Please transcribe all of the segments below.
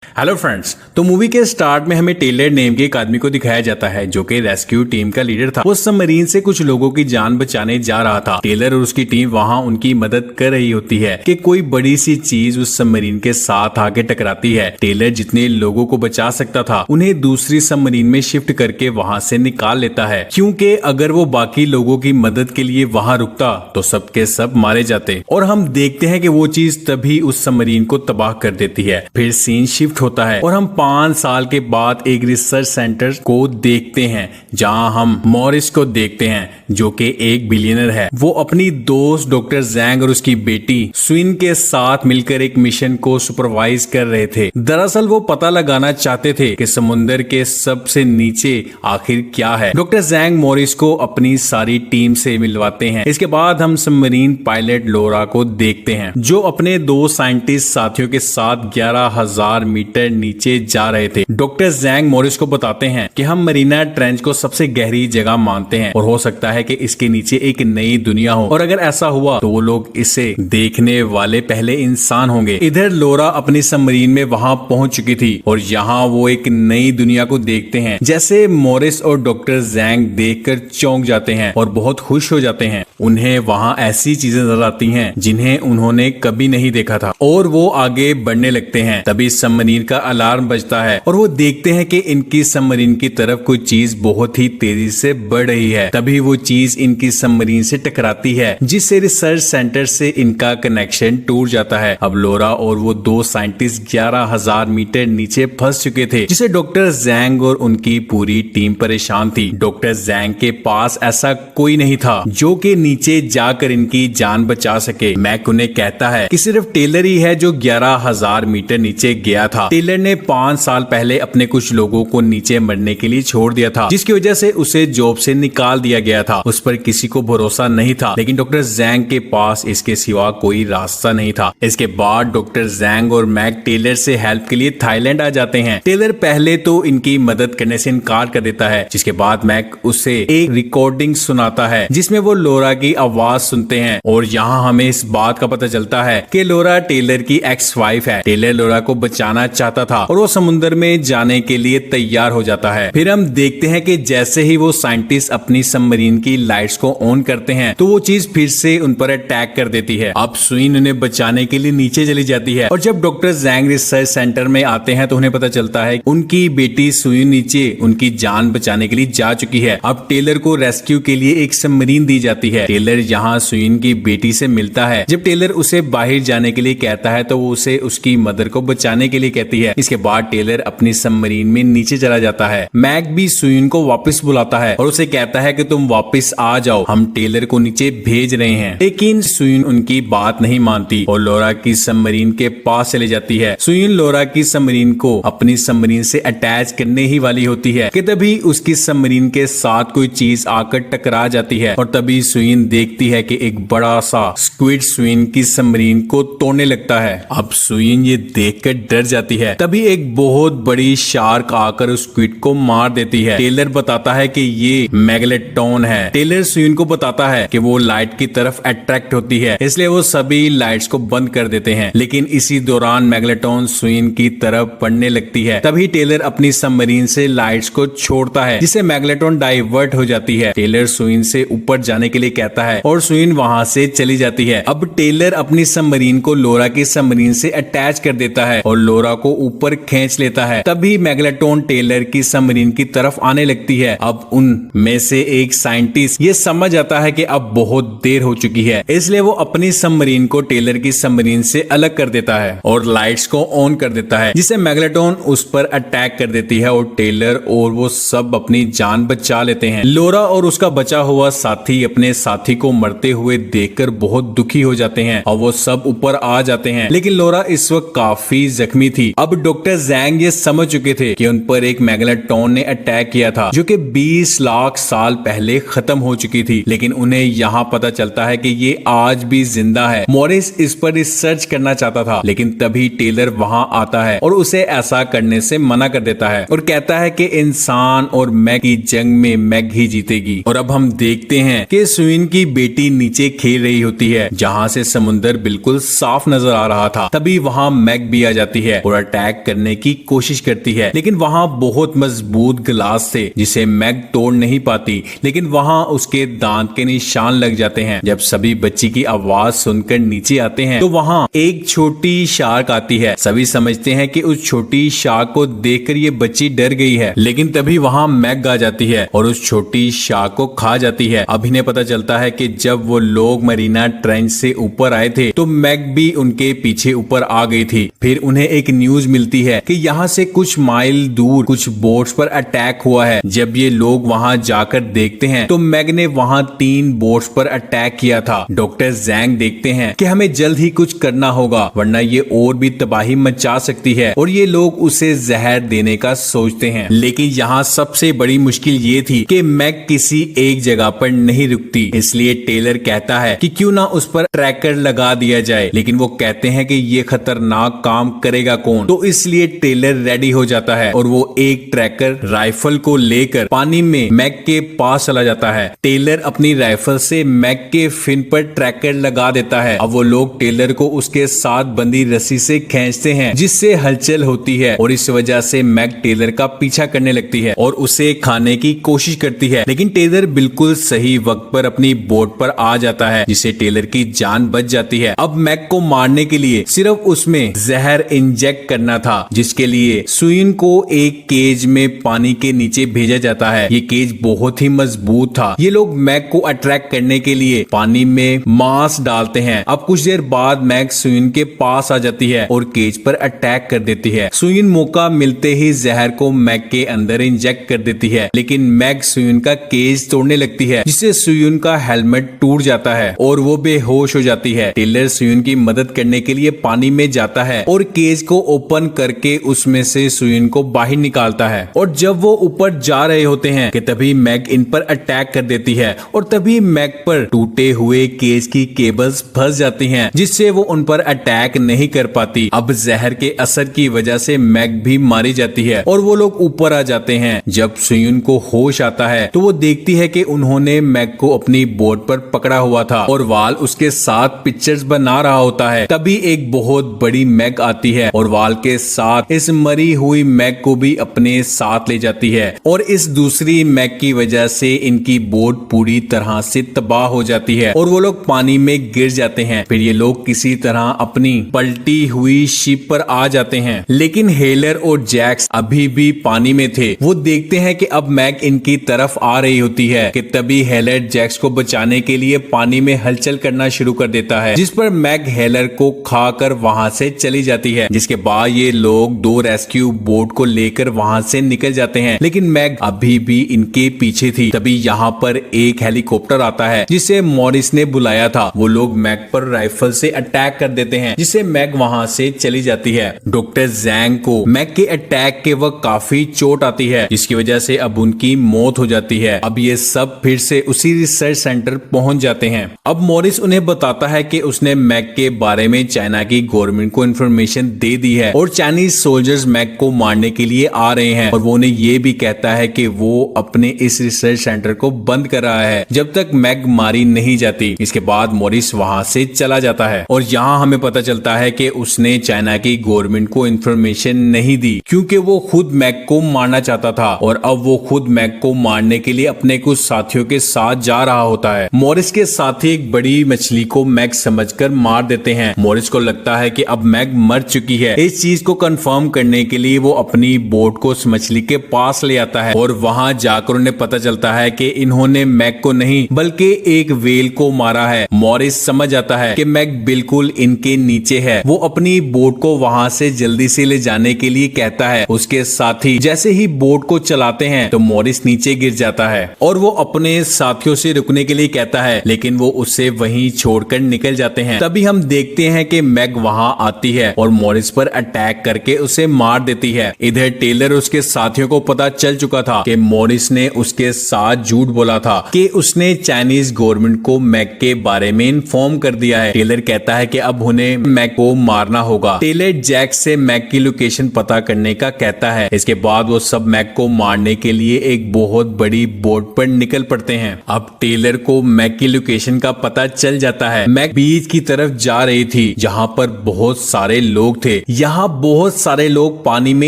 Hello friends. तो movie के start में हमें टेलर नेम के एक आदमी को दिखाया जाता है जो कि रेस्क्यू टीम का लीडर था। वो सबमरीन से कुछ लोगों की जान बचाने जा रहा था। टेलर और उसकी टीम वहां उनकी मदद कर रही होती है कि कोई बड़ी सी चीज उस सबमरीन के साथ आके टकराती है। टेलर जितने लोगों को बचा सकता था उन्हें दूसरी सबमरीन में शिफ्ट करके वहां से निकाल लेता है, क्योंकि अगर वो बाकी लोगों की मदद के लिए वहां रुकता तो सबके सब मारे जाते। और हम देखते हैं कि वो चीज तभी उस सबमरीन को तबाह कर देती है। फिर सीन शिफ्ट होता है और हम 5 साल के बाद एक रिसर्च सेंटर को देखते हैं जहां हम मॉरिस को देखते हैं जो कि एक बिलियनर है। वो अपनी दोस्त डॉक्टर जैंग और उसकी बेटी स्विन के साथ मिलकर एक मिशन को सुपरवाइज कर रहे थे। दरअसल वो पता लगाना चाहते थे कि समुद्र के सबसे नीचे आखिर क्या है। डॉक्टर जैंग मॉरिस को अपनी सारी टीम से मिलवाते हैं। इसके बाद हम सबमरीन पायलट लोरा को देखते हैं जो अपने 2 साइंटिस्ट साथियों के साथ 11,000 मीटर नीचे जा रहे थे। डॉक्टर जैंग मॉरिस को बताते हैं कि हम मरीना ट्रेंच को सबसे गहरी जगह मानते हैं और हो सकता है कि इसके नीचे एक नई दुनिया हो, और अगर ऐसा हुआ तो वो लोग इसे देखने वाले पहले इंसान होंगे। इधर लोरा अपनी सबमरीन में वहां पहुंच चुकी थी और यहाँ वो एक नई दुनिया को देखते हैं। जैसे मॉरिस और डॉक्टर जैंग देखकर चौंक जाते हैं और बहुत खुश हो जाते हैं। उन्हें वहां ऐसी चीजें नजर आती हैं जिन्हें उन्होंने कभी नहीं देखा था और वो आगे बढ़ने लगते हैं। तभी सबमरीन का अलार्म बजता है और वो देखते हैं कि इनकी सबमरीन की तरफ कोई चीज बहुत ही तेजी से बढ़ रही है। तभी वो चीज इनकी सबमरीन से टकराती है जिससे रिसर्च सेंटर से इनका कनेक्शन टूट जाता है। अब लोरा और वो 2 साइंटिस्ट 11,000 मीटर नीचे फंस चुके थे, जिसे डॉक्टर जैंग और उनकी पूरी टीम परेशान थी। डॉक्टर जैंग के पास ऐसा कोई नहीं था जो कि नीचे जाकर इनकी जान बचा सके। मैक उन्हें कहता है कि सिर्फ टेलर ही है जो 11,000 मीटर नीचे गया था। टेलर ने 5 साल पहले अपने कुछ लोगों को नीचे मरने के लिए छोड़ दिया था, जिसकी वजह से उसे जॉब से निकाल दिया गया था। उस पर किसी को भरोसा नहीं था, लेकिन डॉक्टर जैंग के पास इसके सिवा कोई रास्ता नहीं था। इसके बाद डॉक्टर जैंग और मैक टेलर से हेल्प के लिए थाईलैंड आ जाते हैं। टेलर पहले तो इनकी मदद करने से इनकार कर देता है, जिसके बाद मैक उसे एक रिकॉर्डिंग सुनाता है जिसमें वो लोरा की आवाज सुनते हैं। और यहाँ हमें इस बात का पता चलता है कि लोरा टेलर की एक्स वाइफ है। टेलर लोरा को बचाना चाहता था और वो समुद्र में जाने के लिए तैयार हो जाता है। फिर हम देखते हैं कि जैसे ही वो साइंटिस्ट अपनी सबमरीन की लाइट्स को ऑन करते हैं तो वो चीज फिर से उन पर अटैक कर देती है। अब स्विन उन्हें बचाने के लिए नीचे चली जाती है और जब डॉक्टर जैंग रिसर्च सेंटर में आते हैं तो उन्हें पता चलता है उनकी बेटी स्विन नीचे उनकी जान बचाने के लिए जा चुकी है। अब टेलर को रेस्क्यू के लिए एक सबमरीन दी जाती है। टेलर यहाँ स्विन की बेटी से मिलता है। जब टेलर उसे बाहर जाने के लिए कहता है तो वो उसे उसकी मदर को बचाने के लिए कहती है। इसके बाद टेलर अपनी सबमरीन में नीचे चला जाता है। मैक भी स्विन को वापस बुलाता है और उसे कहता है कि तुम वापस आ जाओ, हम टेलर को नीचे भेज रहे हैं। लेकिन स्विन उनकी बात नहीं मानती और लोरा की सबमरीन के पास चले जाती है। स्विन लोरा की सबमरीन को अपनी सबमरीन से अटैच करने ही वाली होती है कि तभी उसकी सबमरीन के साथ कोई चीज आकर टकरा जाती है और तभी स्विन देखती है कि एक बड़ा सा स्क्विड स्विन की सबमरीन को तोड़ने लगता है। अब स्विन ये देखकर डर जाती है। तभी एक बहुत बड़ी शार्क आकर उस स्क्विड को मार देती है। टेलर बताता है कि ये मेगलेटॉन है। टेलर स्विन को बताता है कि वो लाइट की तरफ अट्रैक्ट होती है, इसलिए वो सभी लाइट्स को बंद कर देते हैं। लेकिन इसी दौरान मेगलेटॉन स्विन की तरफ बढ़ने लगती है। तभी टेलर अपनी सबमरीन से लाइट्स को छोड़ता है जिससे मेगलेटॉन डाइवर्ट हो जाती है। टेलर स्विन से ऊपर जाने के लिए कहता है और स्विन वहां से चली जाती है। अब टेलर अपनी सबमरीन को लोरा की सबमरीन से अटैच कर देता है और लोरा को ऊपर खींच लेता है। तभी मेगलेटॉन टेलर की सबमरीन की तरफ आने लगती है। अब उन में से एक साइंटिस्ट ये समझ आता है कि अब बहुत देर हो चुकी है, इसलिए वो अपनी सबमरीन को टेलर की सबमरीन से अलग कर देता है और लाइट्स को ऑन कर देता है, जिससे मेगलेटॉन उस पर अटैक कर देती है और टेलर और वो सब अपनी जान बचा लेते हैं। लोरा और उसका बचा हुआ साथी अपने साथी को मरते हुए देखकर बहुत दुखी हो जाते हैं और वो सब ऊपर आ जाते हैं। लेकिन लोरा इस वक्त काफी जख्मी थी। अब डॉक्टर जैंग ये समझ चुके थे कि उन पर एक मेगलेटॉन ने अटैक किया था जो कि 20 लाख साल पहले खत्म हो चुकी थी। लेकिन उन्हें यहाँ पता चलता है कि ये आज भी जिंदा है। मॉरिस इस पर रिसर्च करना चाहता था, लेकिन तभी टेलर वहां आता है और उसे ऐसा करने से मना कर देता है और कहता है कि इंसान और मैग की जंग में मैग ही जीतेगी। और अब हम देखते हैं कि स्विन की बेटी नीचे खेल रही होती है जहाँ से समुद्र बिल्कुल साफ नजर आ रहा था। तभी वहाँ मैग भी आ जाती है और अटैक करने की कोशिश करती है, लेकिन वहाँ बहुत मजबूत ग्लास थे जिसे मैग तोड़ नहीं पाती, लेकिन वहाँ उसके दांत के निशान लग जाते हैं। जब सभी बच्ची की आवाज सुनकर नीचे आते हैं तो वहाँ एक छोटी शार्क आती है। सभी समझते हैं कि उस छोटी शार्क को देखकर ये बच्ची डर गई है, लेकिन तभी वहाँ मैग आ जाती है और उस छोटी शार्क को खा जाती है। अब इन्हें पता चलता है कि जब वो लोग मरीना ट्रेंच से ऊपर आए थे तो मैग भी उनके पीछे ऊपर आ गई थी। फिर उन्हें एक न्यूज मिलती है कि यहाँ से कुछ माइल दूर कुछ बोट्स पर अटैक हुआ है। जब ये लोग वहाँ जाकर देखते हैं तो मैग ने वहाँ 3 बोट्स पर अटैक किया था। डॉक्टर जैंग देखते हैं कि हमें जल्द ही कुछ करना होगा वरना ये और भी तबाही मचा सकती है, और ये लोग उसे जहर देने का सोचते हैं। लेकिन यहाँ सबसे बड़ी मुश्किल ये थी कि मैग किसी एक जगह पर नहीं रुकती, इसलिए टेलर कहता है कि क्यों ना उस पर ट्रैकर लगा दिया जाए, लेकिन वो कहते हैं कि ये खतरनाक काम करेगा कौन। तो इसलिए टेलर रेडी हो जाता है और वो एक ट्रैकर राइफल को लेकर पानी में मैग के पास चला जाता है। टेलर अपनी राइफल से मैग के फिन पर ट्रैकर लगा देता है। अब वो लोग टेलर को उसके साथ बंधी रस्सी से खींचते हैं जिससे हलचल होती है, और इस वजह से मैग टेलर का पीछा करने लगती है और उसे खाने की कोशिश करती है, लेकिन टेलर बिल्कुल सही वक्त पर अपनी बोट पर आ जाता है जिससे टेलर की जान बच जाती है। अब मैग को मारने के लिए सिर्फ उसमें जहर इंजेक्ट करना था, जिसके लिए सुइन को एक केज में पानी के नीचे भेजा जाता है। ये केज बहुत ही मजबूत था। ये लोग मैग को अट्रैक्ट करने के लिए पानी में मांस डालते हैं। अब कुछ देर बाद मैग सुइन के पास आ जाती है और केज पर अटैक कर देती है। सुइन मौका मिलते ही जहर को मैग के अंदर इंजेक्ट कर देती है, लेकिन मैग सुइन का केज तोड़ने लगती है जिससे सुइन का हेलमेट टूट जाता है और वो बेहोश हो जाती है। टेलर सुइन की मदद करने के लिए पानी में जाता है और केज को ओपन करके उसमें से सुइन को बाहर निकालता है, और जब वो ऊपर जा रहे होते हैं कि तभी मैग इन पर अटैक कर देती है और तभी मैग पर टूटे हुए केज की केबल्स फंस जाती हैं जिससे वो उन पर अटैक नहीं कर पाती। अब जहर के असर की वजह से मैग भी मारी जाती है और वो लोग ऊपर आ जाते हैं। जब सुयुन को होश आता है तो वो देखती है कि उन्होंने मैग को अपनी बोट पर पकड़ा हुआ था और वाल उसके साथ पिक्चर्स बना रहा होता है। तभी एक बहुत बड़ी मैग आती है और वाल के साथ इस मरी हुई मैग को भी अपने साथ ले जाती है, और इस दूसरी मैग की वजह से इनकी बोट पूरी तरह से तबाह हो जाती है और वो लोग पानी में गिर जाते हैं। फिर ये लोग किसी तरह अपनी पलटी हुई शिप पर आ जाते हैं, लेकिन हेलर और जैक्स अभी भी पानी में थे। वो देखते हैं कि अब मैग इनकी तरफ आ रही होती है कि तभी हेलर जैक्स को बचाने के लिए पानी में हलचल करना शुरू कर देता है, जिस पर मैग हेलर को खाकर वहां से चली जाती है। जिसके बाद ये लोग 2 रेस्क्यू बोट को लेकर वहां से निकल जाते हैं, लेकिन मैग अभी भी इनके पीछे थी। तभी यहाँ पर एक हेलीकॉप्टर आता है जिसे मॉरिस ने बुलाया था। वो लोग मैग पर राइफल से अटैक कर देते हैं जिससे मैग वहां से चली जाती है। डॉक्टर जैंग को मैग के अटैक के वक्त काफी चोट आती है, जिसकी वजह से अब उनकी मौत हो जाती है। अब ये सब फिर से उसी रिसर्च सेंटर पहुंच जाते हैं। अब मॉरिस उन्हें बताता है कि उसने मैग के बारे में चाइना की गवर्नमेंट को इन्फॉर्मेशन दे दी है और चाइनीज सोल्जर्स मैग को मारने के लिए आ रहे हैं, और वो उन्हें ये भी कहता है कि वो अपने इस रिसर्च सेंटर को बंद कर रहा है जब तक मैग मारी नहीं जाती। इसके बाद मॉरिस वहां से चला जाता है और यहाँ हमें पता चलता है कि उसने चाइना की गवर्नमेंट को इन्फॉर्मेशन नहीं दी क्योंकि वो खुद मैग को मारना चाहता था, और अब वो खुद मैग को मारने के लिए अपने कुछ साथियों के साथ जा रहा होता है। मॉरिस के साथी एक बड़ी मछली को मैग समझकर मार देते हैं। मॉरिस को लगता है कि अब मैग मर चुकी है। इस चीज को कंफर्म करने के लिए वो अपनी बोट को उस मछली के पास ले आता है और वहां जाकर उन्हें पता चलता है कि इन्होंने मैग को नहीं बल्कि एक वेल को मारा है। मॉरिस समझ आता है कि मैग बिल्कुल इनके नीचे है। वो अपनी बोट को वहां से जल्दी से ले जाने के लिए कहता है। उसके साथी जैसे ही बोट को चलाते हैं तो मॉरिस नीचे गिर जाता है और वो अपने साथियों से रुकने के लिए कहता है, लेकिन वो उसे वहीं छोड़कर निकल जाते हैं। तभी हम देखते हैं कि मैग वहां आती है और मॉरिस पर अटैक करके उसे मार देती है। इधर टेलर उसके साथियों को पता चल चुका था कि मॉरिस ने उसके साथ झूठ बोला था कि उसने चाइनीज गवर्नमेंट को मैग के बारे में इन्फॉर्म कर दिया है। टेलर कहता है कि अब उन्हें मैग को मारना होगा। टेलर जैक से मैग की लोकेशन पता करने का कहता है। इसके बाद वो सब मैग को मारने के लिए एक बहुत बड़ी बोट पर निकल पड़ते हैं। अब टेलर को मैग की लोकेशन का पता चल जाता है। मैग बीच की तरफ जा रही थी जहाँ पर बहुत सारे लोग थे। यहाँ बहुत सारे लोग पानी में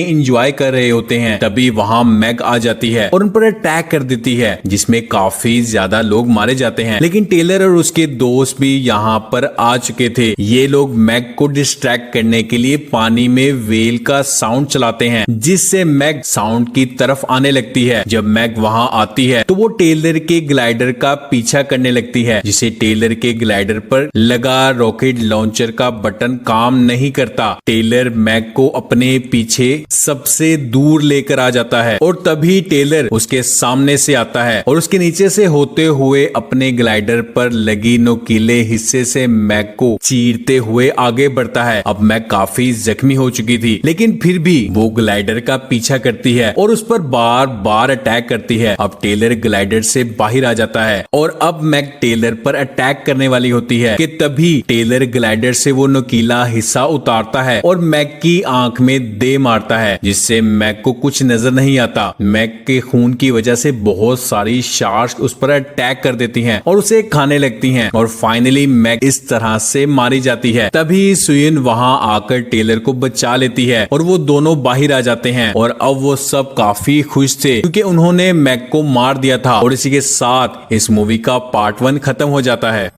एंजॉय कर रहे होते हैं। तभी वहाँ मैग आ जाती है और उन पर अटैक कर देती है, जिसमें काफी ज्यादा लोग मारे जाते हैं। लेकिन टेलर और उसके दोस्त भी यहाँ पर आ चुके थे। ये लोग मैग को डिस्ट्रैक्ट करने के लिए पानी में वेल का साउंड चलाते हैं, जिससे मैग साउंड की तरफ आने लगती है। जब मैग वहां आती है तो वो टेलर के ग्लाइडर का पीछा करने लगती है, जिसे टेलर के ग्लाइडर पर लगा रॉकेट लॉन्चर का बटन काम नहीं करता। टेलर मैग को अपने पीछे सबसे दूर लेकर आ जाता है और तभी टेलर उसके सामने से आता है और उसके नीचे से होते हुए अपने ग्लाइडर पर लगी नुकीले हिस्से से मैग को चीरते हुए आगे बढ़ता है। अब मैग काफी जख्मी हो चुकी थी, लेकिन फिर भी वो ग्लाइडर का पीछा करती है और उस पर बार बार अटैक करती है। अब टेलर ग्लाइडर से बाहर आ जाता है और अब मैग टेलर पर अटैक करने वाली होती है कि तभी टेलर ग्लाइडर से वो नुकीला हिस्सा उतारता है और मैग की आंख में दे मारता है, जिससे मैग को कुछ नजर नहीं आता। मैग के खून की वजह से बहुत सारी शार्क्स उस पर अटैक कर देती हैं और उसे खाने लगती हैं और फाइनली मैग इस तरह से मारी जाती है। तभी सुयन वहां आकर टेलर को बचा लेती है और वो दोनों बाहर आ जाते हैं और अब वो सब काफी खुश थे क्योंकि उन्होंने मैग को मार दिया था। और इसी के साथ इस मूवी का पार्ट 1 खत्म हो जाता है।